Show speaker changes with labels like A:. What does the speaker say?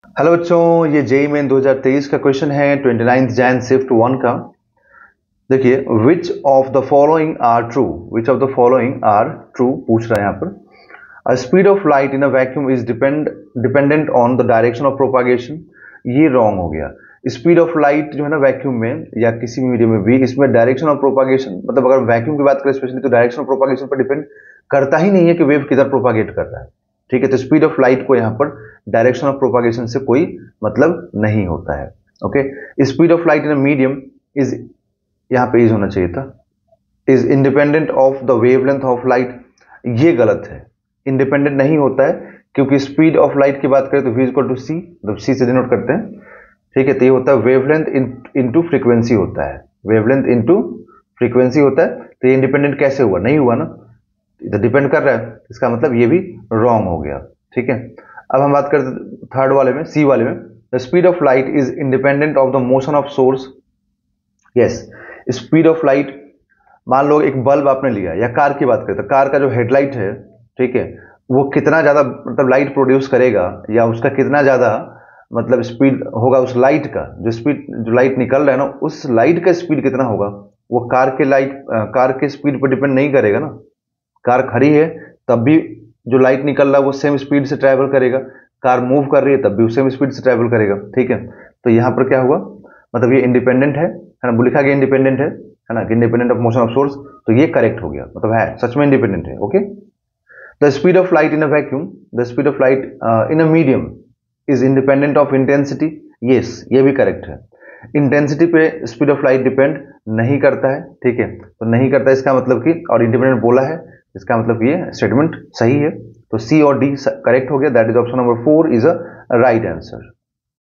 A: Hello बच्चों, ये JEE main 2023 का क्वेश्चन है 29 जैन शिफ्ट 1 का। देखिए, which of the following are true, which of the following are true पूछ रहा है यहाँ पर। A speed of light in a vacuum is dependent on the direction of propagation. ये रॉन्ग हो गया। स्पीड ऑफ लाइट जो है ना वैक्यूम में या किसी भी मीडियम में भी, इसमें डायरेक्शन ऑफ प्रोपागेशन, मतलब अगर वैक्यूम की बात करें स्पेशली, तो डायरेक्शन ऑफ प्रोपागेशन पर डिपेंड करता ही नहीं है कि वेव किधर प्रोपागेट कर रहा है। ठीक है, तो स्पीड ऑफ लाइट को यहाँ पर डायरेक्शन ऑफ प्रोपागेशन से कोई मतलब नहीं होता है। Okay, speed of light in a medium is, यहाँ पे इज होना चाहिए था, is independent of the wavelength of light. ये गलत है, इंडिपेंडेंट नहीं होता है, क्योंकि स्पीड ऑफ लाइट की बात करें तो v इक्वल टू सी, मतलब सी से डिनोट करते हैं। ठीक है, तो ये होता है वेवलेंथ इनटू फ्रीक्वेंसी होता है, वेवलेंथ इनटू फ्रीक्वेंसी होता है। तो ये इंडिपेंडेंट कैसे हुआ? नहीं हुआ ना, इधर डिपेंड कर रहा है, इसका मतलब ये भी रॉन्ग हो गया। ठीक है, अब हम बात करते थर्ड वाले में, सी वाले में। The speed of light is independent of the motion of source. Yes, speed of light, मान लो एक बल्ब आपने लिया, या कार की बात करें तो कार का जो हेडलाइट है, ठीक है, वो कितना ज़्यादा मतलब लाइट प्रोड्यूस करेगा, या उसका कितना ज़्यादा मतलब स्पीड होगा उस लाइट का, जो लाइट निकल रहा है ना, उस लाइट का स्पीड कितना होगा, वो कार के स्पीड पर डिपेंड नहीं करेगा ना। कार खड़ी है तब भी जो लाइट निकल रहा है वो सेम स्पीड से ट्रैवल करेगा, कार मूव कर रही है तब भी सेम स्पीड से ट्रैवल करेगा। ठीक है, तो यहाँ पर क्या हुआ, मतलब ये इंडिपेंडेंट है ना, लिखा गया इंडिपेंडेंट है ना, independent of motion of source, तो ये करेक्ट हो गया, मतलब है सच में इंडिपेंडेंट है। Okay, the speed of light in a vacuum, the speed of light in a medium is independent of intensity. Yes, ये भी करेक्ट है। इंटेंसिटी पे स्पीड ऑफ लाइट डिपेंड नहीं करता है। ठीक है, तो नहीं करता है इसका मतलब कि, और इंडिपेंडेंट बोला है, इसका मतलब ये स्टेटमेंट सही है। तो सी और डी करेक्ट हो गया, that is option number 4 is a right answer.